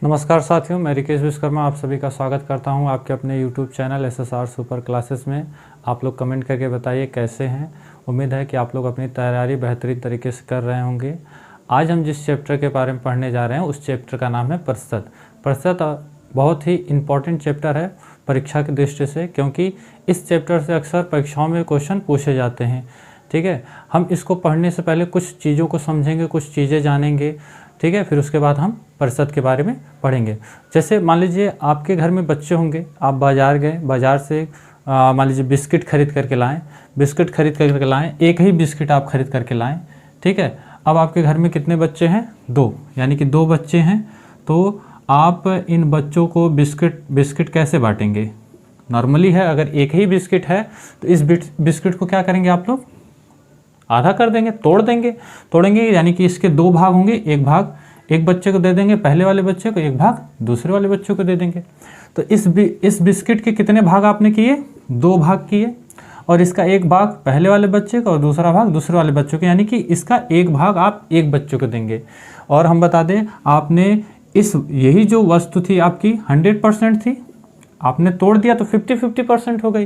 नमस्कार साथियों, मैं रिकेश विश्वकर्मा आप सभी का स्वागत करता हूं आपके अपने YouTube channel SSR super classes में। आप लोग कमेंट करके बताइए कैसे हैं। उम्मीद है कि आप लोग अपनी तैयारी बेहतरीन तरीके से कर रहे होंगे। आज हम जिस चैप्टर के बारे में पढ़ने जा रहे हैं उस चैप्टर का नाम है प्रतिशत। प्रतिशत बहुत ही इम्पॉर्टेंट चैप्टर है परीक्षा की दृष्टि से, क्योंकि इस चैप्टर से अक्सर परीक्षाओं में क्वेश्चन पूछे जाते हैं। ठीक है, हम इसको पढ़ने से पहले कुछ चीज़ों को समझेंगे, कुछ चीज़ें जानेंगे। ठीक है, फिर उसके बाद हम प्रतिशत के बारे में पढ़ेंगे। जैसे मान लीजिए आपके घर में बच्चे होंगे, आप बाज़ार गए, बाज़ार से मान लीजिए बिस्किट खरीद करके लाएं, बिस्किट खरीद करके लाएं, एक ही बिस्किट आप खरीद करके लाएं। ठीक है, अब आपके घर में कितने बच्चे हैं? 2, यानी कि 2 बच्चे हैं। तो आप इन बच्चों को बिस्किट कैसे बांटेंगे? नॉर्मली है, अगर एक ही बिस्किट है तो इस बिस्किट को क्या करेंगे आप लोग? आधा कर देंगे, तोड़ेंगे, यानी कि इसके 2 भाग होंगे। एक भाग एक बच्चे को दे देंगे, पहले वाले बच्चे को, एक भाग दूसरे वाले बच्चे को दे देंगे। तो इस बिस्किट के कितने भाग आपने किए? 2 भाग किए, और इसका एक भाग पहले वाले बच्चे को और दूसरा भाग दूसरे वाले बच्चे को, यानी कि इसका एक भाग आप एक बच्चे को देंगे। और हम बता दें, आपने यही जो वस्तु थी आपकी 100% थी, आपने तोड़ दिया तो 50-50% हो गई।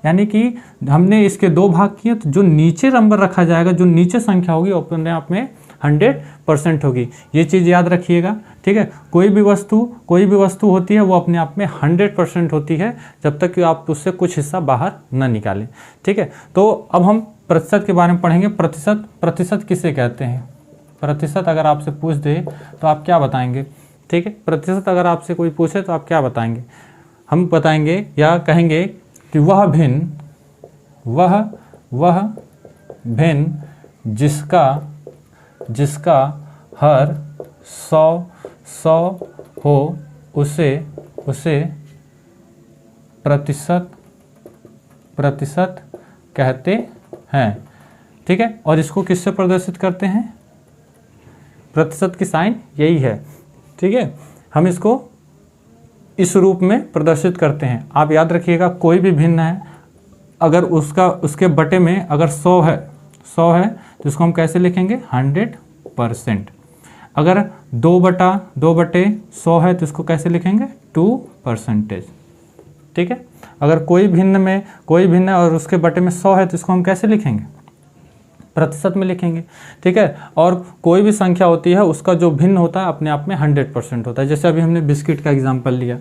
यानी कि हमने इसके 2 भाग किए, तो जो नीचे नंबर रखा जाएगा, जो नीचे संख्या होगी वो अपने आप में 100% होगी। ये चीज़ याद रखिएगा। ठीक है, कोई भी वस्तु होती है वो अपने आप में 100% होती है, जब तक कि आप उससे कुछ हिस्सा बाहर न निकालें। ठीक है, तो अब हम प्रतिशत के बारे में पढ़ेंगे। प्रतिशत किसे कहते हैं? प्रतिशत अगर आपसे पूछ दे तो आप क्या बताएंगे? ठीक है, प्रतिशत अगर आपसे कोई पूछे तो आप क्या बताएंगे? हम बताएंगे या कहेंगे कि वह भिन्न जिसका हर 100 हो उसे प्रतिशत कहते हैं। ठीक है, और इसको किससे प्रदर्शित करते हैं? प्रतिशत की साइन यही है। ठीक है, हम इसको इस रूप में प्रदर्शित करते हैं। आप याद रखिएगा, कोई भी भिन्न है, अगर उसके बटे में अगर 100 है तो इसको हम कैसे लिखेंगे? 100%। अगर 2/100 है तो इसको कैसे लिखेंगे? 2%। ठीक है, अगर कोई भिन्न है और उसके बटे में 100 है तो इसको हम कैसे लिखेंगे? प्रतिशत में लिखेंगे। ठीक है, और कोई भी संख्या होती है उसका जो भिन्न होता है अपने आप में 100% होता है। जैसे अभी हमने बिस्किट का एग्जांपल लिया।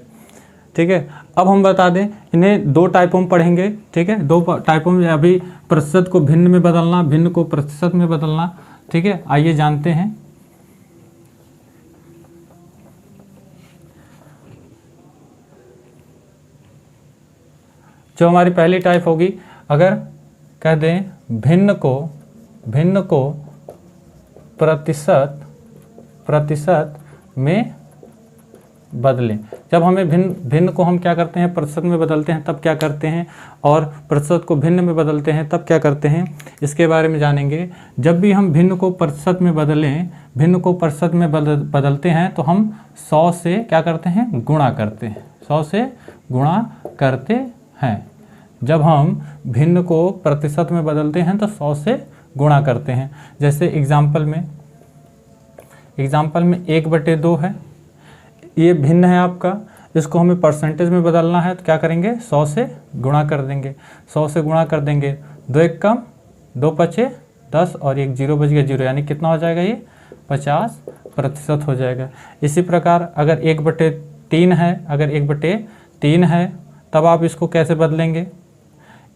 ठीक है, अब हम बता दें, इन्हें 2 टाइपों में पढ़ेंगे। ठीक है, 2 टाइपों में, अभी प्रतिशत को भिन्न में बदलना, भिन्न को प्रतिशत में बदलना। ठीक है, आइए जानते हैं। जो हमारी पहली टाइप होगी, अगर कह दें भिन्न को प्रतिशत में बदलें। जब हमें भिन्न को हम क्या करते हैं? प्रतिशत में बदलते हैं, तब क्या करते हैं? और प्रतिशत को भिन्न में बदलते हैं तब क्या करते हैं? इसके बारे में जानेंगे। जब भी हम भिन्न को प्रतिशत में बदलते हैं तो हम 100 से क्या करते हैं? गुणा करते हैं। 100 से गुणा करते हैं। जब हम भिन्न को प्रतिशत में बदलते हैं तो 100 से गुणा करते हैं। जैसे एग्जाम्पल में 1/2 है, ये भिन्न है आपका, इसको हमें परसेंटेज में बदलना है तो क्या करेंगे? 100 से गुणा कर देंगे। 100 से गुणा कर देंगे, 2 1 कम, 2 5 10 और 1 0 बच गया 0, यानी कितना हो जाएगा? ये 50% हो जाएगा। इसी प्रकार अगर 1/3 है, तब आप इसको कैसे बदलेंगे?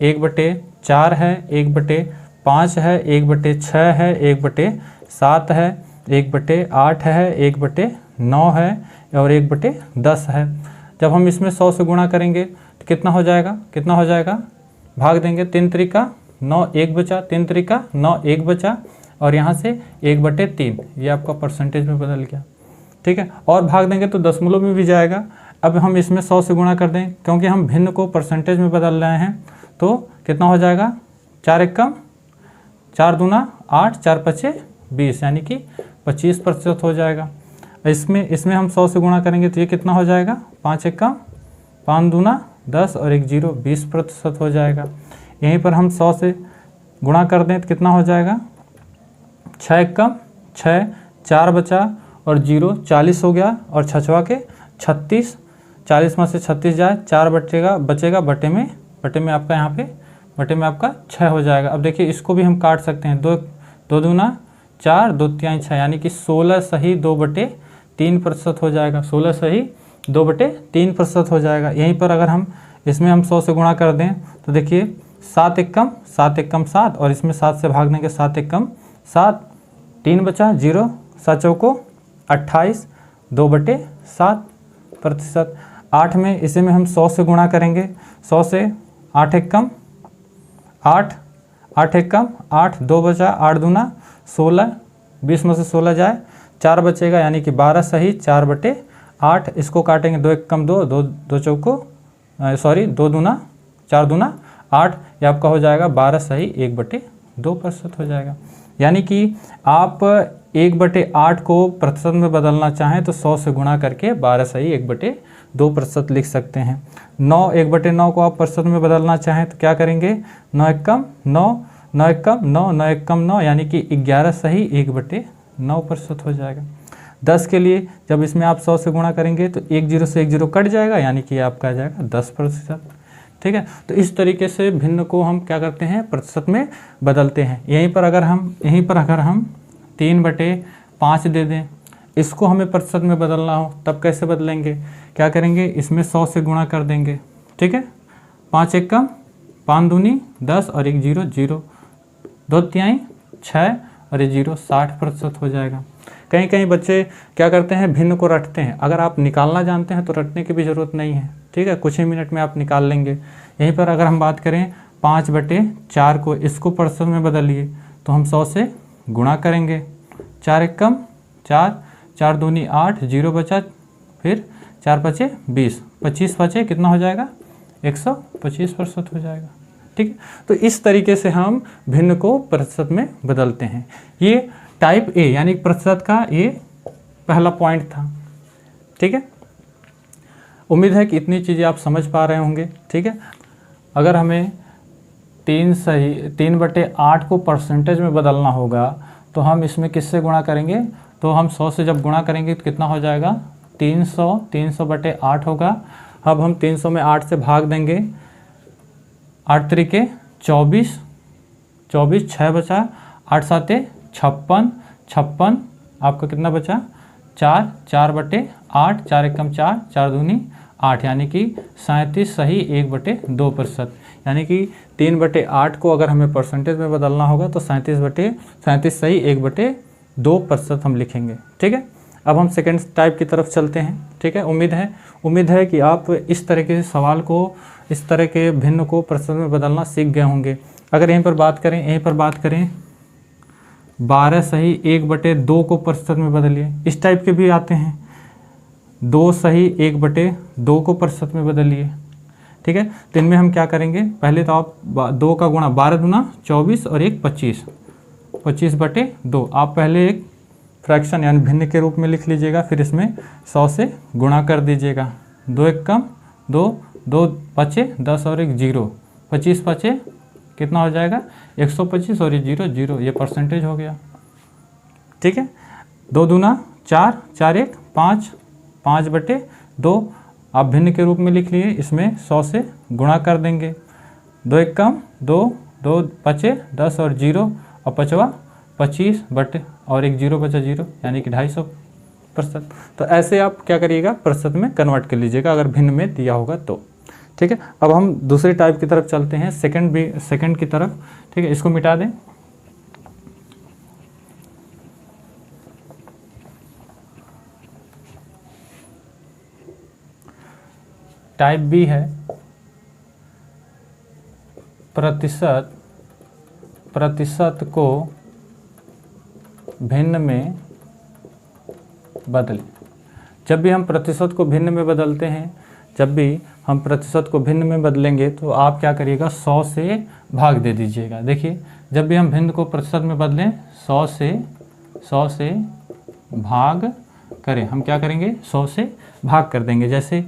1/4 है, 1/5 है, 1/6 है, 1/7 है, 1/8 है, 1/9 है और 1/10 है। जब हम इसमें 100 से गुणा करेंगे तो कितना हो जाएगा? भाग देंगे, 3 त्रिका 9, 1 बचा, 3 त्रिका 9, 1 बचा, और यहाँ से 1/3, ये आपका परसेंटेज में बदल गया। ठीक है, और भाग देंगे तो दशमलव में भी जाएगा। अब हम इसमें 100 से गुणा कर दें, क्योंकि हम भिन्न को परसेंटेज में बदल रहे हैं, तो कितना हो जाएगा? 4 1 कम, 4 दूना 8, 4 5 20, यानी कि 25% हो जाएगा। इसमें हम 100 से गुणा करेंगे तो ये कितना हो जाएगा? 5 1 कम, 5 दूना 10 और 1 0, 20% हो जाएगा। यहीं पर हम 100 से गुणा कर दें तो कितना हो जाएगा? 6 1 कम 6, 4 बचा और 0 40 हो गया, और छछवा के 36, 40 में से 36 जाए, 4 बचेगा बटे में आपका यहाँ पे बटे में आपका 6 हो जाएगा। अब देखिए इसको भी हम काट सकते हैं, 2 दूना 4, 2 तिहाई 6, यानी कि 16 सही 2/3% हो जाएगा। 16 सही 2/3% हो जाएगा। यहीं पर अगर हम इसमें हम 100 से गुणा कर दें तो देखिए 7 एकम 7, और इसमें 7 से भाग देंगे, 7 एकम 7, 3 बचा 0, 7 चौको 28, 2/7%। 8 में इसे में हम 100 से गुणा करेंगे, 100 से 8 एकम 8, 8 एकम 8, 2 बचा, 8 दूना 16, 20 में से 16 जाए, 4 बचेगा, यानी कि 12 सही 4/8। इसको काटेंगे, 2 एकम 2, 2 चौको 2 दूना 4 दूना 8, ये आपका हो जाएगा 12 सही 1/2% हो जाएगा। यानी कि आप 1/8 को प्रतिशत में बदलना चाहें तो 100 से गुणा करके 12 सही 1/2% लिख सकते हैं। 9 1/9 को आप प्रतिशत में बदलना चाहें तो क्या करेंगे, 9 एकम 9, 9 एकम 9, 9 एकम 9, यानी कि 11 सही 1/9% हो जाएगा। 10 के लिए जब इसमें आप 100 से गुणा करेंगे तो 1 0 से 1 0 कट जाएगा, यानी कि आपका आ जाएगा 10%। ठीक है, तो इस तरीके से भिन्न को हम क्या करते हैं, प्रतिशत में बदलते हैं। यहीं पर अगर हम 3/5 दे दें, इसको हमें प्रतिशत में बदलना हो तब कैसे बदलेंगे, क्या करेंगे, इसमें 100 से गुणा कर देंगे। ठीक है, 5 एकम 5 दूनी 10, और 1 0 0, 2 तिहाई 6, और ये 0 60% हो जाएगा। कहीं बच्चे क्या करते हैं, भिन्न को रटते हैं। अगर आप निकालना जानते हैं तो रटने की भी ज़रूरत नहीं है। ठीक है, कुछ ही मिनट में आप निकाल लेंगे। यहीं पर अगर हम बात करें 5/4 को, इसको प्रतिशत में बदलिए तो हम 100 से गुणा करेंगे। 4 एकम 4, 4 दूनी 8, 0 बचा, फिर 4 बचे 20, 25 बचे, कितना हो जाएगा, 125% हो जाएगा। ठीक है, तो इस तरीके से हम भिन्न को प्रतिशत में बदलते हैं। ये टाइप ए यानी प्रतिशत का ये पहला पॉइंट था। ठीक है, उम्मीद है कि इतनी चीज़ें आप समझ पा रहे होंगे। ठीक है, अगर हमें 3/8 को परसेंटेज में बदलना होगा तो हम इसमें किससे गुणा करेंगे, तो हम 100 से जब गुणा करेंगे तो कितना हो जाएगा, 300/8 होगा। अब हम 300 में 8 से भाग देंगे, 8 त्रिके 24, 6 बचा, 8 7 56, आपका कितना बचा, 4/8, 4 एकम 4, 4 दूनी 8, यानी कि 37 सही 1/2%। यानी कि 3/8 को अगर हमें परसेंटेज में बदलना होगा तो 37 सही 1/2% हम लिखेंगे। ठीक है, अब हम सेकेंड टाइप की तरफ चलते हैं। ठीक है, उम्मीद है कि आप इस तरह के सवाल को, इस तरह के भिन्न को प्रतिशत में बदलना सीख गए होंगे। अगर यहीं पर बात करें 12 सही 1/2 को प्रतिशत में बदलिए, इस टाइप के भी आते हैं। 2 सही 1/2 को प्रतिशत में बदलिए। ठीक है, तो इनमें हम क्या करेंगे, पहले तो आप 2 का गुणा, 12 दूना 24 और 1 25, 25/2 आप पहले एक फ्रैक्शन यानी भिन्न के रूप में लिख लीजिएगा, फिर इसमें 100 से गुणा कर दीजिएगा। 2 एकम 2, 2 बचे 10 और 1 0, 25 बचे, कितना हो जाएगा, 125, और ये 0 0, ये परसेंटेज हो गया। ठीक है, 2 दूना 4, 4 1 5, 5/2 आप भिन्न के रूप में लिख लिए, इसमें 100 से गुणा कर देंगे। 2 एकम 2, 2 बचे 10 और 0, और 25 और 1 0 बचा 0, यानी कि 250%। तो ऐसे आप क्या करिएगा, प्रतिशत में कन्वर्ट कर लीजिएगा अगर भिन्न में दिया होगा तो। ठीक है, अब हम दूसरे टाइप की तरफ चलते हैं, सेकंड की तरफ। ठीक है, इसको मिटा दें। टाइप बी है प्रतिशत को भिन्न में बदलें। जब भी हम प्रतिशत को भिन्न में बदलते हैं, जब भी हम प्रतिशत को भिन्न में बदलेंगे तो आप क्या करिएगा, 100 से भाग दे दीजिएगा। देखिए, जब भी हम भिन्न को प्रतिशत में बदलें, 100 से भाग करें, हम क्या करेंगे, 100 से भाग कर देंगे। जैसे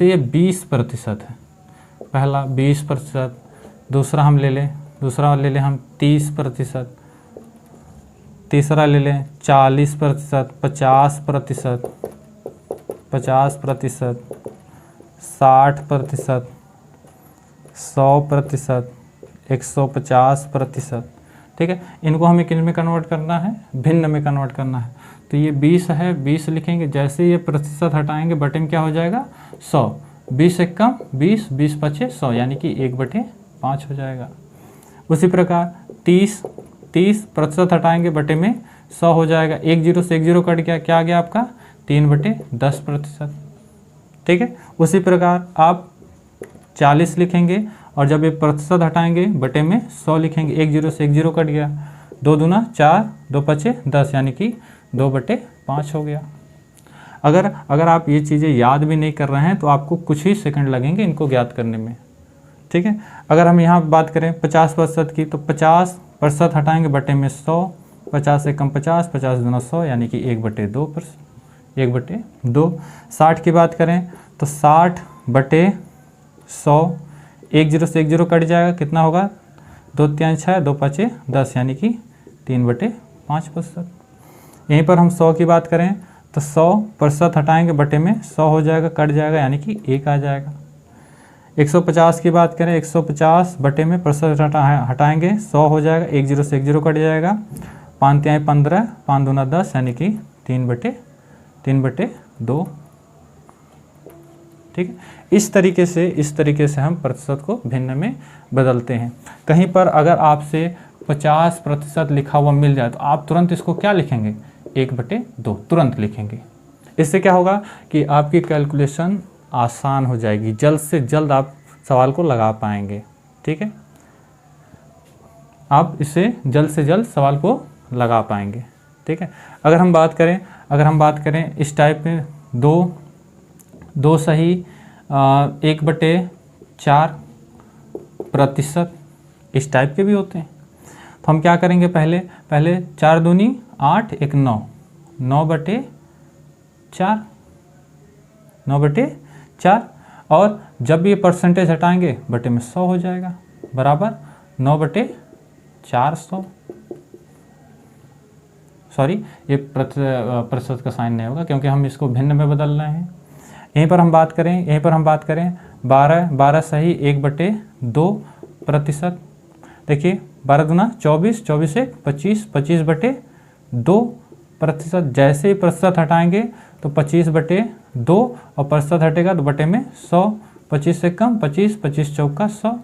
ये 20% है, पहला 20%, दूसरा ले लें हम 30%, तीसरा ले लें 40%, 50%, 50%, 60%, 100%, 150%। ठीक है, इनको हमें किन में कन्वर्ट करना है, भिन्न में कन्वर्ट करना है। तो ये 20 है, 20 लिखेंगे, जैसे ये प्रतिशत हटाएंगे बटे में क्या हो जाएगा 100, 20 से कम 20, 20 बचे 100 यानी कि 1/5 हो जाएगा। उसी प्रकार 30 प्रतिशत हटाएंगे बटे में 100 हो जाएगा, 1 0 से 1 0 कट गया, क्या आ गया आपका 3/10%। ठीक है, उसी प्रकार आप 40 लिखेंगे और जब ये प्रतिशत हटाएंगे बटे में 100 लिखेंगे, 1 0 से 1 0 कट गया, 2 दूना 4, 2 पचे 10 यानी कि 2/5 हो गया। अगर आप ये चीज़ें याद भी नहीं कर रहे हैं तो आपको कुछ ही सेकंड लगेंगे इनको ज्ञात करने में। ठीक है, अगर हम यहाँ बात करें 50% की, तो 50% हटाएंगे बटे में 100, 50 से कम 50, 50 दूना 100 यानी कि 1/2%, 1/2। 60 की बात करें तो 60/100, 1 0 से 1 0 कट जाएगा, कितना होगा 2 3 6, 2 5 10 यानी कि 3/5%। यहीं पर हम 100 की बात करें तो 100% हटाएंगे बटे में 100 हो जाएगा, कट जाएगा यानी कि 1 आ जाएगा। 150 की बात करें, 150 बटे में प्रतिशत हटाएंगे 100 हो जाएगा, 1 0 से 1 0 कट जाएगा, 5 3 15, 5 दूना 10 यानी कि 3/2। ठीक है, इस तरीके से हम प्रतिशत को भिन्न में बदलते हैं। कहीं पर अगर आपसे 50% लिखा हुआ मिल जाए तो आप तुरंत इसको क्या लिखेंगे, 1/2 तुरंत लिखेंगे। इससे क्या होगा कि आपकी कैलकुलेशन आसान हो जाएगी, जल्द से जल्द आप सवाल को लगा पाएंगे। ठीक है, आप इसे जल्द से जल्द सवाल को लगा पाएंगे। ठीक है, अगर हम बात करें इस टाइप में दो सही 1/4% इस टाइप के भी होते हैं। तो हम क्या करेंगे, पहले 4 दूनी 8, 1 9, 9/4 और जब ये परसेंटेज हटाएंगे बटे में 100 हो जाएगा, बराबर 9/400। सॉरी, ये प्रतिशत का साइन नहीं होगा क्योंकि हम इसको भिन्न में बदल रहे हैं। यहीं पर हम बात करें 12 सही 1/2%। देखिए 12 दूना 24, 24 से 25, 25/2%। जैसे ही प्रतिशत हटाएंगे तो 25/2 और प्रतिशत हटेगा तो बटे में 100, 25 से कम 25, 25 चौका 100,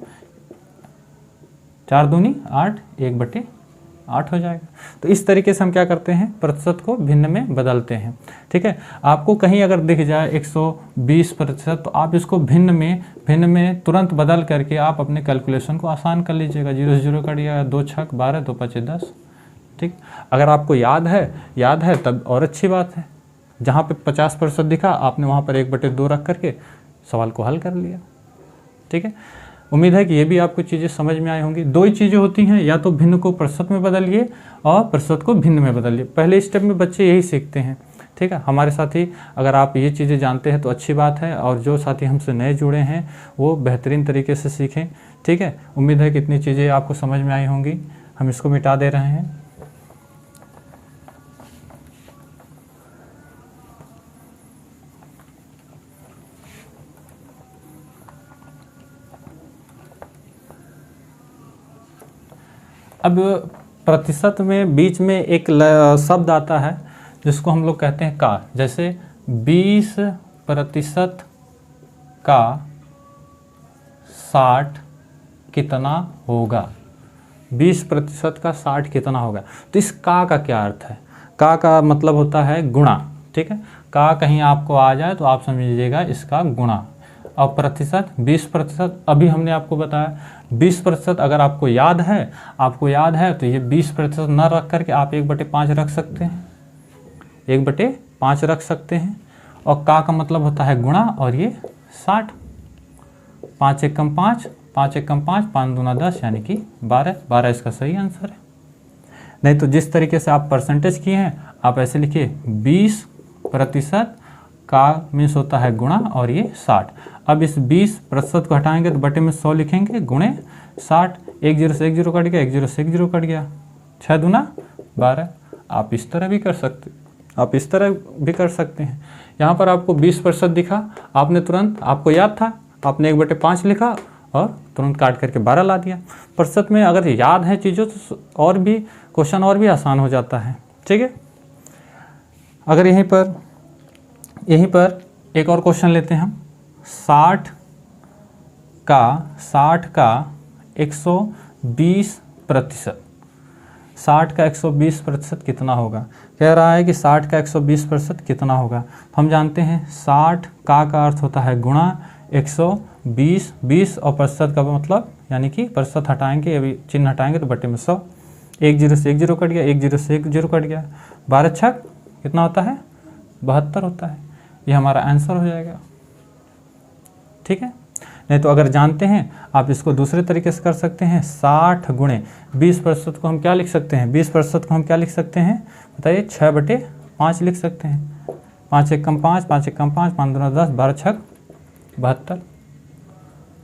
4 दूनी 8, 1/8 हो जाएगा। तो इस तरीके से हम क्या करते हैं, प्रतिशत को भिन्न में बदलते हैं। ठीक है, आपको कहीं अगर दिख जाए 120% तो आप इसको भिन्न में तुरंत बदल करके आप अपने कैलकुलेशन को आसान कर लीजिएगा। 0 से 0 कट गया, 2 6 12, 2 5 10। ठीक, अगर आपको याद है तब और अच्छी बात है। जहाँ पे 50% दिखा आपने वहाँ पर 1/2 रख करके सवाल को हल कर लिया। ठीक है, उम्मीद है कि ये भी आपको चीज़ें समझ में आई होंगी। 2 ही चीज़ें होती हैं, या तो भिन्न को प्रतिशत में बदलिए और प्रतिशत को भिन्न में बदलिए। पहले स्टेप में बच्चे यही सीखते हैं। ठीक है, हमारे साथी अगर आप ये चीज़ें जानते हैं तो अच्छी बात है, और जो साथी हमसे नए जुड़े हैं वो बेहतरीन तरीके से सीखें। ठीक है, उम्मीद है कि इतनी चीज़ें आपको समझ में आई होंगी। हम इसको मिटा दे रहे हैं। अब प्रतिशत में बीच में एक शब्द आता है जिसको हम लोग कहते हैं का। जैसे 20% का 60 कितना होगा, 20% का 60 कितना होगा। तो इस का क्या अर्थ है, का मतलब होता है गुणा। ठीक है, का कहीं आपको आ जाए तो आप समझ लीजिएगा इसका गुणा। और प्रतिशत 20%, अभी हमने आपको बताया 20%। अगर आपको याद है तो ये 20% न रख करके आप 1/5 रख सकते हैं, 1/5 रख सकते हैं। और का मतलब होता है गुणा, और ये 60। 5 1 कम 5, 5 1 कम 5, 5 दूना 10 यानी कि 12 इसका सही आंसर है। नहीं तो जिस तरीके से आप परसेंटेज किए हैं आप ऐसे लिखिए 20% का मीन्स होता है गुणा, और ये 60। अब इस 20% को हटाएंगे तो बटे में 100 लिखेंगे, गुणे 60। 1 0 से 1 0 कट गया, 1 0 से 1 0 कट गया, 6 दूना 12। आप इस तरह भी कर सकते हैं। यहाँ पर आपको 20% दिखा, आपने तुरंत, आपको याद था, आपने 1/5 लिखा और तुरंत काट करके 12 ला दिया। प्रतिशत में अगर याद है चीज़ों तो और भी क्वेश्चन और भी आसान हो जाता है। ठीक है, अगर यहीं पर एक और क्वेश्चन लेते हैं हम। 60 का 120%, 60 का 120% कितना होगा? कह रहा है कि 60 का 120% कितना होगा। हम जानते हैं 60 का अर्थ होता है गुणा 120, 20 और प्रतिशत का मतलब यानी कि प्रतिशत हटाएंगे, अभी चिन्ह हटाएंगे तो बटे में 100, 1 0 से 1 0 कट गया, 1 0 से 1 0 कट गया, 12 छक कितना होता है? 72 होता है। ये हमारा आंसर हो जाएगा। ठीक है, नहीं तो अगर जानते हैं आप इसको दूसरे तरीके से कर सकते हैं। 60 गुणे 20% को हम क्या लिख सकते हैं? 20% को हम क्या लिख सकते हैं बताइए? 6/5 लिख सकते हैं। 5 1 कम 5, 5 1 कम 5, 5 2 10, 12 छक 72,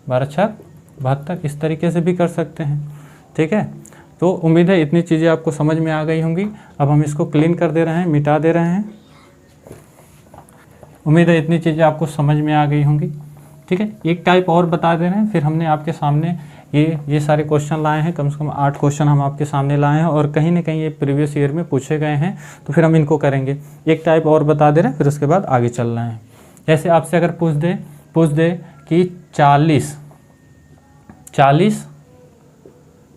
12 छक 72, इस तरीके से भी कर सकते हैं। ठीक है, तो उम्मीद है इतनी चीज़ें आपको समझ में आ गई होंगी। अब हम इसको क्लीन कर दे रहे हैं, मिटा दे रहे हैं। उम्मीद है इतनी चीज़ें आपको समझ में आ गई होंगी। ठीक है, एक टाइप और बता दे रहे हैं, फिर हमने आपके सामने ये सारे क्वेश्चन लाए हैं, कम से कम 8 क्वेश्चन हम आपके सामने लाए हैं और कहीं ना कहीं ये प्रीवियस ईयर में पूछे गए हैं, तो फिर हम इनको करेंगे। एक टाइप और बता दे रहे हैं, फिर उसके बाद आगे चल रहे हैं। जैसे आपसे अगर पूछ दे कि 40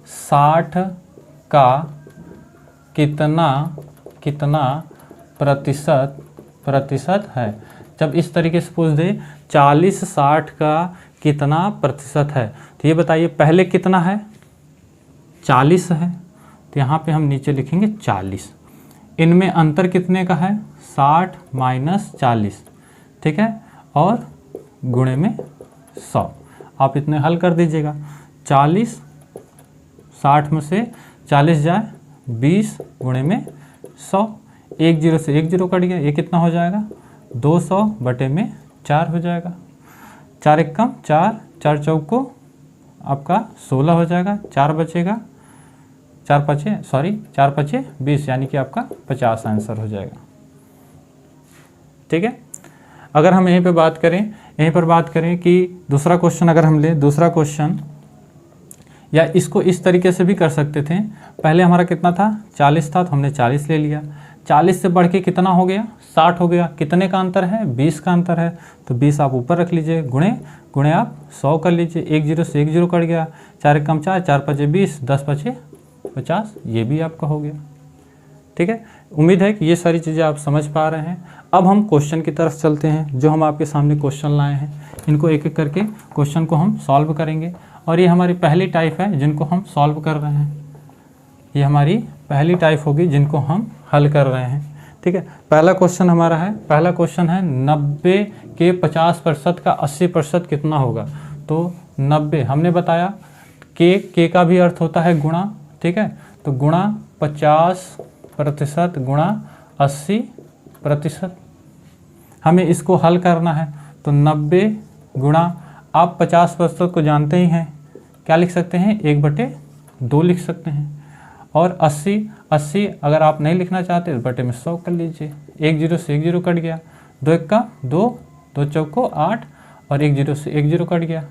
60 का कितना प्रतिशत है। जब इस तरीके से पूछ दे 40 60 का कितना प्रतिशत है, तो ये बताइए पहले कितना है? 40 है, तो यहाँ पे हम नीचे लिखेंगे 40। इनमें अंतर कितने का है? 60 माइनस 40। ठीक है, और गुणे में 100। आप इतने हल कर दीजिएगा। 40 60 में से 40 जाए 20 गुणे में 100, 1 0 से 1 0 कट गया, ये कितना हो जाएगा? 200 बटे में 4 हो जाएगा। 4 1 कम 4, 4 चौक को आपका 16 हो जाएगा, 4 बचेगा, 4 5 20, यानी कि आपका 50 आंसर हो जाएगा। ठीक है, अगर हम यहीं पर बात करें कि दूसरा क्वेश्चन अगर हम लें, दूसरा क्वेश्चन या इसको इस तरीके से भी कर सकते थे। पहले हमारा कितना था? 40 था, तो हमने 40 ले लिया। 40 से बढ़ के कितना हो गया? 60 हो गया। कितने का अंतर है? 20 का अंतर है, तो 20 आप ऊपर रख लीजिए, गुणे आप 100 कर लीजिए। 1 0 से 1 0 कट गया, 4 1 कम 4, 4 5 20, 10 5 50, ये भी आपका हो गया। ठीक है, उम्मीद है कि ये सारी चीज़ें आप समझ पा रहे हैं। अब हम क्वेश्चन की तरफ चलते हैं। जो हम आपके सामने क्वेश्चन लाए हैं, इनको एक एक करके क्वेश्चन को हम सॉल्व करेंगे, और ये हमारी पहली टाइप है जिनको हम सॉल्व कर रहे हैं। ये हमारी पहली टाइप होगी जिनको हम हल कर रहे हैं। ठीक है, पहला क्वेश्चन हमारा है, पहला क्वेश्चन है 90 के 50% का 80% कितना होगा। तो 90 हमने बताया के का भी अर्थ होता है गुणा। ठीक है, तो गुणा 50% गुणा 80%, हमें इसको हल करना है। तो 90 गुणा, आप 50% को जानते ही हैं, क्या लिख सकते हैं? 1/2 लिख सकते हैं। और 80 अगर आप नहीं लिखना चाहते तो बटे में 100 कर लीजिए। 1 0 से 1 0 कट गया, 2 1 का 2, 2 चौक को 8, और 1 0 से 1 0 कट गया,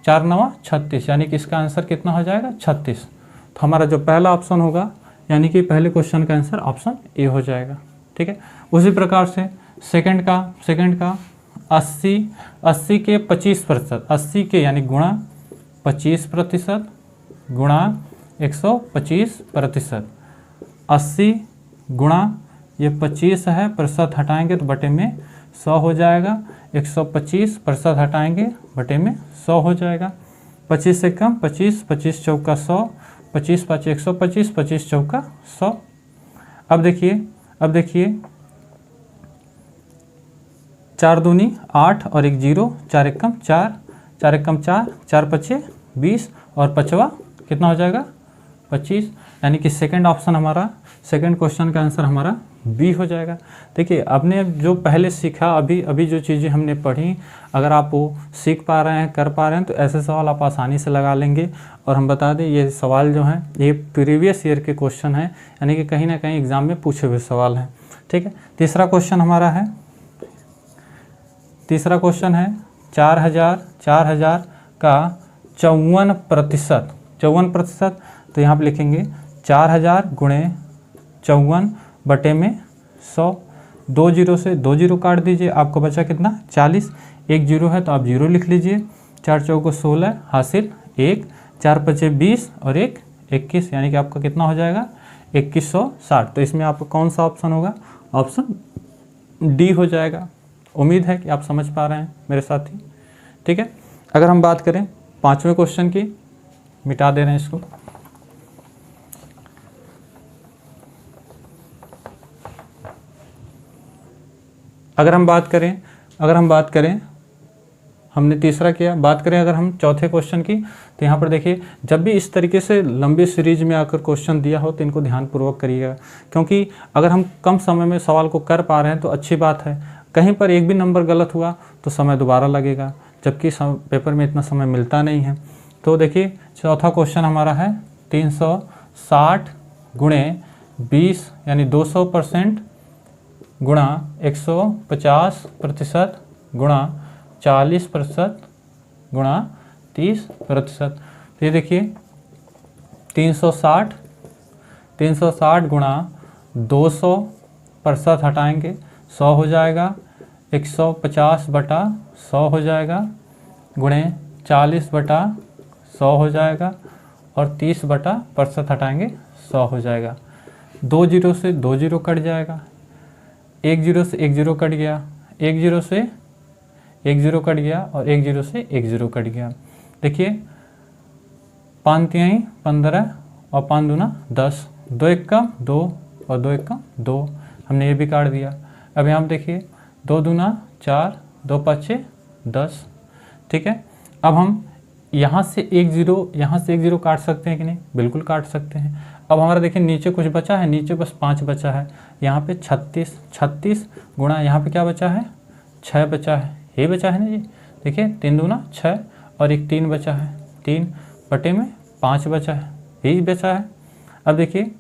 4 9 36, यानी कि इसका आंसर कितना हो जाएगा? 36। तो हमारा जो पहला ऑप्शन होगा, यानी कि पहले क्वेश्चन का आंसर ऑप्शन ए हो जाएगा। ठीक है, उसी प्रकार से सेकंड का 80 के 25%, 80 के यानी गुणा 25% गुणा 125%। 80 गुणा ये 25 है, प्रतिशत हटाएंगे तो बटे में 100 हो जाएगा। 125 प्रतिशत हटाएंगे बटे में 100 हो जाएगा। 25 से कम 25, 25 चौका 100, 25 5 125, 25 चौका 100। अब देखिए 4 दूनी 8 और 1 0, 4 1 कम 4, 4 1 कम 4, 4 5 20, और 5वां कितना हो जाएगा? 25, यानी कि सेकंड ऑप्शन हमारा, सेकंड क्वेश्चन का आंसर हमारा बी हो जाएगा। देखिए आपने जो पहले सीखा, अभी जो चीज़ें हमने पढ़ी, अगर आप वो सीख पा रहे हैं, कर पा रहे हैं, तो ऐसे सवाल आप आसानी से लगा लेंगे। और हम बता दें ये सवाल जो हैं ये प्रीवियस ईयर के क्वेश्चन हैं, यानी कि कहीं ना कहीं एग्ज़ाम में पूछे हुए सवाल हैं। ठीक है, तीसरा क्वेश्चन हमारा है, तीसरा क्वेश्चन है 4000 का 54%, 54%। तो यहाँ पर लिखेंगे 4000 गुणे 54 बटे में 100, 2 जीरो से 2 जीरो काट दीजिए, आपको बचा कितना 40, 1 जीरो है तो आप जीरो लिख लीजिए। 4 चौको 16 हासिल 1, 4 पचे 20 और 1 21, यानी कि आपका कितना हो जाएगा 2160। तो इसमें आपका कौन सा ऑप्शन होगा, ऑप्शन डी हो जाएगा। उम्मीद है कि आप समझ पा रहे हैं मेरे साथी। ठीक है, अगर हम बात करें 5वें क्वेश्चन की, मिटा दे रहे हैं इसको। अगर हम बात करें हमने तीसरा किया, बात करें अगर हम चौथे क्वेश्चन की, तो यहाँ पर देखिए जब भी इस तरीके से लंबी सीरीज में आकर क्वेश्चन दिया हो तो इनको ध्यानपूर्वक करिएगा, क्योंकि अगर हम कम समय में सवाल को कर पा रहे हैं तो अच्छी बात है। कहीं पर एक भी नंबर गलत हुआ तो समय दोबारा लगेगा, जबकि पेपर में इतना समय मिलता नहीं है। तो देखिए चौथा क्वेश्चन हमारा है 360 गुणे 20 यानी 200% गुणा 150% गुणा 40% गुणा 30%। तो ये देखिए 360 गुणा 200% हटाएंगे 100 हो जाएगा, 150 बटा 100 हो जाएगा, गुणे 40 बटा 100 हो जाएगा, और 30 बटा प्रतिशत हटाएंगे 100 हो जाएगा। 2 जीरो से 2 जीरो कट जाएगा, 1 जीरो से 1 जीरो कट गया, 1 जीरो से 1 जीरो कट गया, और 1 जीरो से 1 जीरो कट गया। देखिए 5 तिहाई 15 और 5 दूना 10, 2 एकम 2 और 2 एकम 2, हमने ये भी काट दिया। अब यहाँ देखिए 2 दूना 4, 2 पच्चे 10। ठीक है, अब हम यहाँ से 1 जीरो काट सकते हैं कि नहीं, बिल्कुल काट सकते हैं। अब हमारा देखिए नीचे कुछ बचा है, नीचे बस 5 बचा है, यहाँ पे 36 गुणा यहाँ पे क्या बचा है 6 बचा है, ये बचा है ना जी। देखिए 3 दूना 6 और एक 3 बचा है, 3 बटे में 5 बचा है, यही बचा है। अब देखिए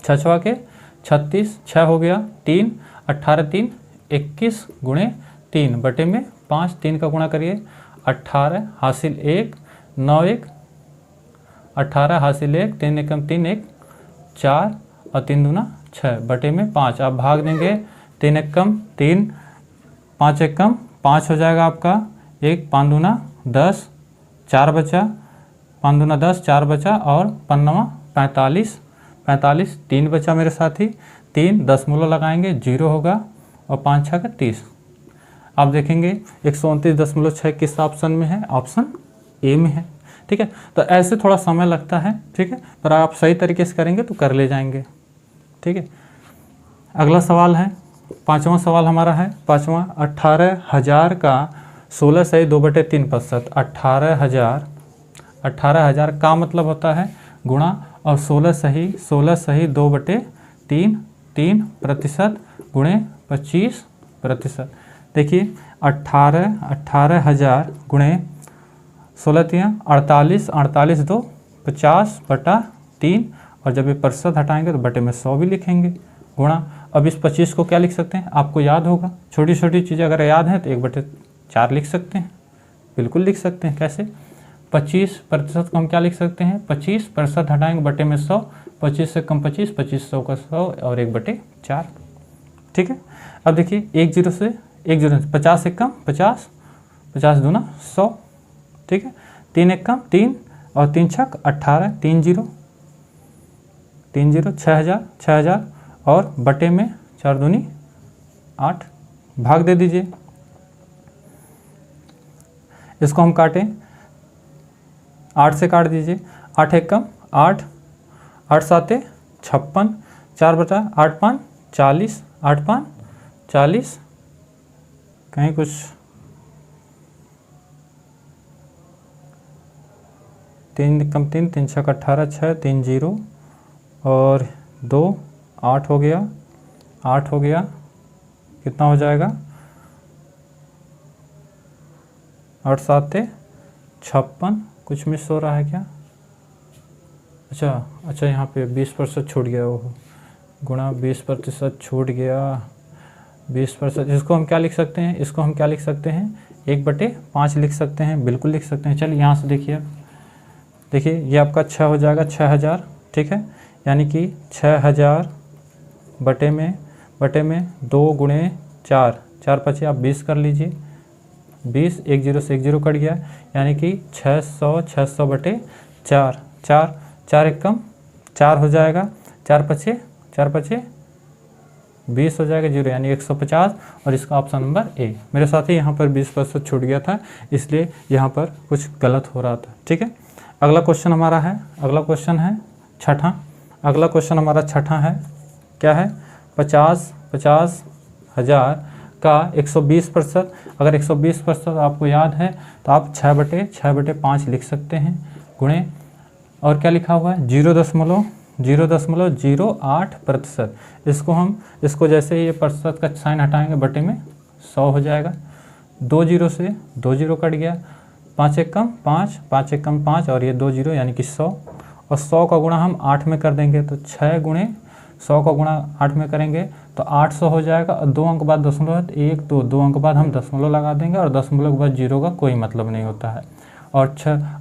6 छवा के 36, 6 हो गया 3, 18 3 21 गुणे 3 बटे में 5, 3 का गुणा करिए 18 हासिल 1, 9 1 18 हासिल 1, 3 एकम 3 1 4 और 3 दूना 6 बटे में 5। आप भाग देंगे 3 एकम 3, 5 एकम 5 हो जाएगा आपका, 1 5 दूना 10, 4 बचा, 5 दूना 10 4 बचा, और 5 45, 3 बचा मेरे साथी, 3 दशमलव लगाएंगे 0 होगा, और 5 6 का 30। आप देखेंगे 129.6 किस ऑप्शन में है, ऑप्शन ए में है। ठीक है, तो ऐसे थोड़ा समय लगता है, ठीक है, पर आप सही तरीके से करेंगे तो कर ले जाएंगे। ठीक है, अगला सवाल है 5वां सवाल हमारा है 5वां 18,000 का 16 सही 2/3%। 18,000 का मतलब होता है गुणा और 16 सही 2/3 गुणे 25%। देखिए 18,000 गुणे 16 तिया 48 2 50/3, और जब ये प्रतिशत हटाएंगे तो बटे में 100 भी लिखेंगे, गुणा। अब इस 25 को क्या लिख सकते हैं, आपको याद होगा, छोटी छोटी चीज़ें अगर याद हैं तो 1/4 लिख सकते हैं, बिल्कुल लिख सकते हैं। कैसे, 25% को हम क्या लिख सकते हैं, 25% हटाएंगे बटे में 100, 25 से कम 25, 25 का 100 और 1/4। ठीक है, अब देखिए 1 जीरो से 50 से कम 50, 50 दूना 100। ठीक है, 3 एक कम 3 और 3 छक 18, 3 जीरो 6,000 और बटे में 4 दूनी 8, भाग दे दीजिए। इसको हम काटें 8 से काट दीजिए, 8 एक कम 8, 8 साते 56, 4 बचा 8 5 40, 8 5 40, कहीं कुछ 3 कम 3, 3 छक 18, 6 3 जीरो और 2 8 हो गया, 8 हो गया, कितना हो जाएगा 8 7 56, कुछ मिस हो रहा है क्या? अच्छा यहाँ पे 20% छूट गया, वो गुणा 20% छूट गया, 20%। इसको हम क्या लिख सकते हैं, इसको हम क्या लिख सकते हैं 1/5 लिख सकते हैं, बिल्कुल लिख सकते हैं। चलिए यहाँ से देखिए, देखिए ये आपका 6 हो जाएगा, 6000, ठीक है, यानी कि 6000 बटे में 2 गुणे 4, 4 5 आप 20 कर लीजिए, 20, 1 0 से 1 0 कट गया, यानी कि 600 बटे 4, 4 एक कम 4 हो जाएगा, 4 5 20 हो जाएगा, 0 यानी 150, और इसका ऑप्शन नंबर ए। मेरे साथ ही यहाँ पर 20% छूट गया था, इसलिए यहाँ पर कुछ गलत हो रहा था, ठीक है। अगला क्वेश्चन हमारा है, अगला क्वेश्चन है छठा, अगला क्वेश्चन हमारा छठा है, क्या है 50 हज़ार का 120%। अगर 120% आपको याद है तो आप 6/5 लिख सकते हैं, गुणे, और क्या लिखा हुआ है 0.08%। इसको जैसे ही ये प्रतिशत का साइन हटाएंगे बटे में 100 हो जाएगा, 2 0 से 2 0 कट गया, 5 एक कम 5, 5 एक कम 5, और ये 2 0 यानी कि 100, और 100 का गुणा हम 8 में कर देंगे, तो 6 गुणे 100 का गुणा 8 में करेंगे तो 800 हो जाएगा, और 2 अंक बाद दशमलव है, 1 2 अंक बाद हम दशमलव लगा देंगे, और दशमलव के बाद 0 का कोई मतलब नहीं होता है, और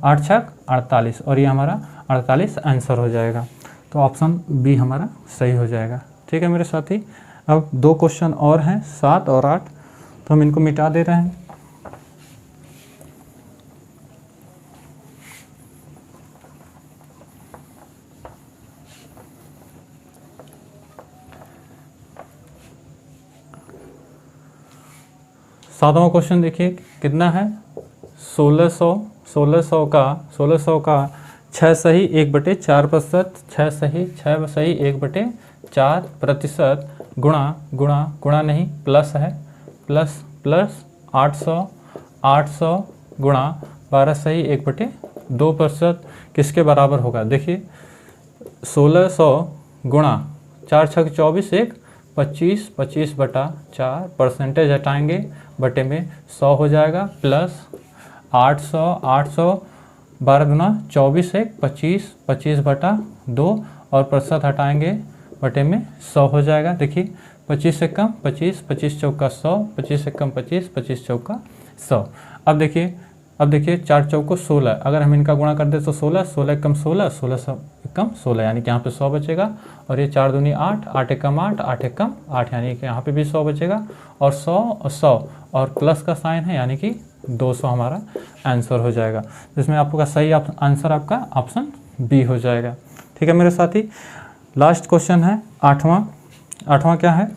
8 6 48, और ये हमारा 48 आंसर हो जाएगा। तो ऑप्शन बी हमारा सही हो जाएगा, ठीक है मेरे साथी। अब 2 क्वेश्चन और हैं, 7 और 8, तो हम इनको मिटा दे रहे हैं। सातवां क्वेश्चन देखिए कितना है, 1600 का 6 सही 1/4%, 6 सही 1/4% गुणा नहीं प्लस है, प्लस 800 गुणा 12 सही 1/2% किसके बराबर होगा। देखिए 1600 गुणा 4 6 24 1 25/4, परसेंटेज हटाएंगे बटे में 100 हो जाएगा, प्लस 800 12 गुना 24 1 25/2, और प्रतिशत हटाएंगे बटे में 100 हो जाएगा। देखिए 25 से कम 25, 25 चौका 100, 25 से कम 25, 25 चौका 100। अब देखिए 4 चौको 16, अगर हम इनका गुणा कर दे तो 16 एक कम 16, 16 कम 16, यानी कि यहाँ पे 100 बचेगा, और ये 4 दूनी 8, 8 एक कम 8, 8 एक कम 8, यानी कि यहाँ पे भी 100 बचेगा, और 100 और प्लस का साइन है, यानी कि 200 हमारा आंसर हो जाएगा। जिसमें आपका सही आंसर आपका ऑप्शन बी हो जाएगा, ठीक है मेरे साथी। लास्ट क्वेश्चन है आठवां क्या है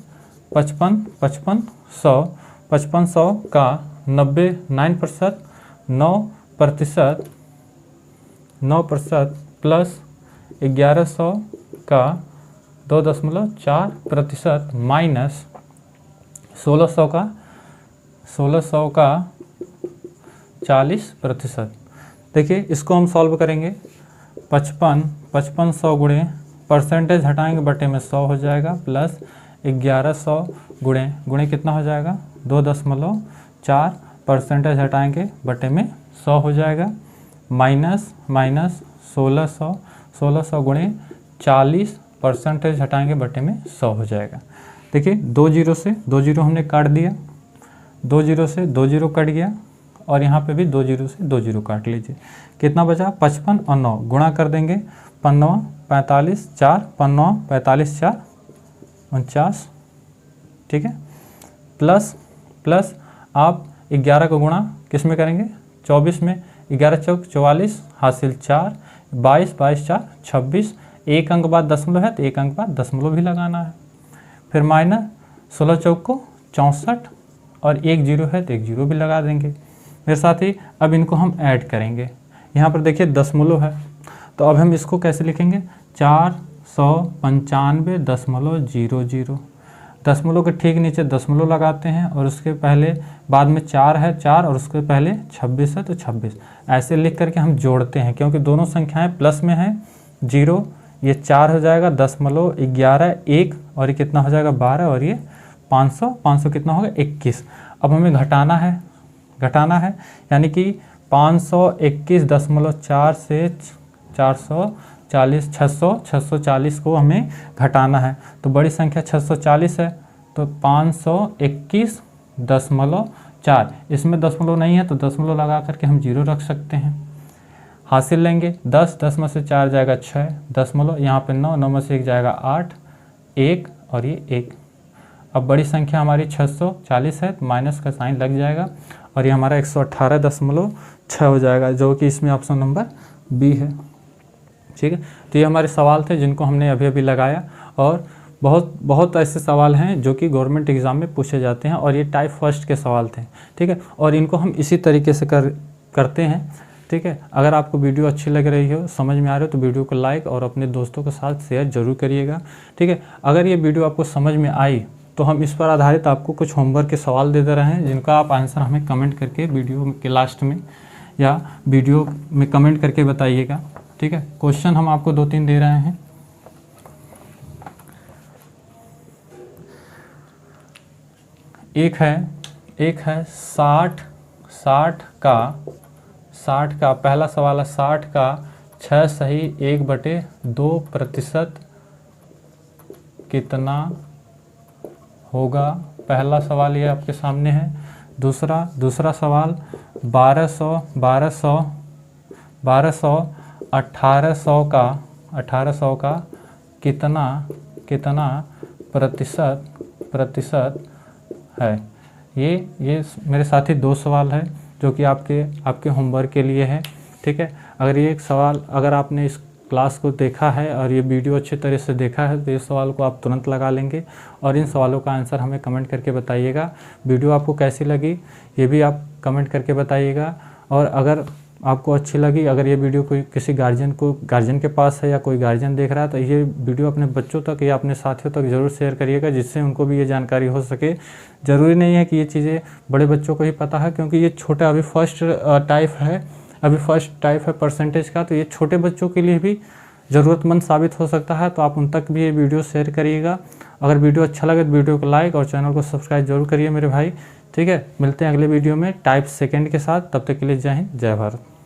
5500 का 9% प्लस 1100 का 2.4% माइनस 1600 का 40%। देखिए इसको हम सॉल्व करेंगे, 5500 गुणे परसेंटेज हटाएंगे बटे में 100 हो जाएगा, प्लस 1100 गुणे कितना हो जाएगा 2.4, परसेंटेज हटाएंगे बटे में 100 हो जाएगा, माइनस 1600 गुणे 40, परसेंटेज हटाएंगे बटे में 100 हो जाएगा। देखिए 2 0 से 2 0 हमने काट दिया, 2 0 से 2 0 कट गया, और यहाँ पे भी 2 0 से 2 0 काट लीजिए, कितना बचा 55 और 9 गुणा कर देंगे, 55 45 4 55 45 4 49, ठीक है, प्लस आप 11 का गुणा किस में करेंगे 24 में, 11 चौक 44 हासिल 4, 22 22 4 26, एक अंक बाद दशमलव है तो एक अंक बाद दशमलव भी लगाना है, फिर माइनस 16 चौक को 64, और 1 0 है तो 1 0 भी लगा देंगे मेरे साथ ही। अब इनको हम ऐड करेंगे, यहाँ पर देखिए दशमलव है, तो अब हम इसको कैसे लिखेंगे 495.00, दशमलव के ठीक नीचे दशमलव लगाते हैं, और उसके पहले बाद में 4 है 4, और उसके पहले 26 है तो 26, ऐसे लिख करके हम जोड़ते हैं, क्योंकि दोनों संख्याएं प्लस में हैं, 0 ये 4 हो जाएगा, 10.11 1, और ये कितना हो जाएगा 12, और ये 500 कितना होगा 21। अब हमें घटाना है यानी कि 521.4 से 440 640 को हमें घटाना है। तो बड़ी संख्या 640 है, तो 521.4, इसमें दशमलव नहीं है तो दशमलव लगा करके हम 0 रख सकते हैं। हासिल लेंगे 10 में से 4 जाएगा 6, दशमलव यहाँ पे 9 में से 1 जाएगा 8, 1 और ये 1। अब बड़ी संख्या हमारी 640 है तो माइनस का साइन लग जाएगा और ये हमारा 118.6 हो जाएगा, जो कि इसमें ऑप्शन नंबर बी है। ठीक है, तो ये हमारे सवाल थे जिनको हमने अभी अभी लगाया, और बहुत ऐसे सवाल हैं जो कि गवर्नमेंट एग्ज़ाम में पूछे जाते हैं, और ये टाइप फर्स्ट के सवाल थे। ठीक है, और इनको हम इसी तरीके से करते हैं। ठीक है, अगर आपको वीडियो अच्छी लग रही हो, समझ में आ रही हो, तो वीडियो को लाइक और अपने दोस्तों के साथ शेयर जरूर करिएगा। ठीक है, अगर ये वीडियो आपको समझ में आई तो हम इस पर आधारित आपको कुछ होमवर्क के सवाल दे रहे हैं, जिनका आप आंसर हमें कमेंट करके वीडियो के लास्ट में या वीडियो में कमेंट करके बताइएगा। ठीक है, क्वेश्चन हम आपको 2-3 दे रहे हैं। एक है 60 का पहला सवाल है, 60 का 6 सही 1/2% कितना होगा। पहला सवाल ये आपके सामने है। दूसरा सवाल 1200 1800 का कितना प्रतिशत है। ये मेरे साथी 2 सवाल है जो कि आपके होमवर्क के लिए है। ठीक है, अगर ये एक सवाल, अगर आपने इस क्लास को देखा है और ये वीडियो अच्छी तरह से देखा है तो इस सवाल को आप तुरंत लगा लेंगे, और इन सवालों का आंसर हमें कमेंट करके बताइएगा। वीडियो आपको कैसी लगी ये भी आप कमेंट करके बताइएगा, और अगर आपको अच्छी लगी, अगर ये वीडियो कोई किसी गार्जियन के पास है या कोई गार्जियन देख रहा है, तो ये वीडियो अपने बच्चों तक या अपने साथियों तक ज़रूर शेयर करिएगा, जिससे उनको भी ये जानकारी हो सके। ज़रूरी नहीं है कि ये चीज़ें बड़े बच्चों को ही पता है, क्योंकि ये छोटा अभी फर्स्ट टाइप है परसेंटेज का, तो ये छोटे बच्चों के लिए भी ज़रूरतमंद साबित हो सकता है। तो आप उन तक भी ये वीडियो शेयर करिएगा। अगर वीडियो अच्छा लगे तो वीडियो को लाइक और चैनल को सब्सक्राइब जरूर करिए मेरे भाई। ठीक है, मिलते हैं अगले वीडियो में टाइप सेकंड के साथ। तब तक के लिए जय हिंद, जय भारत।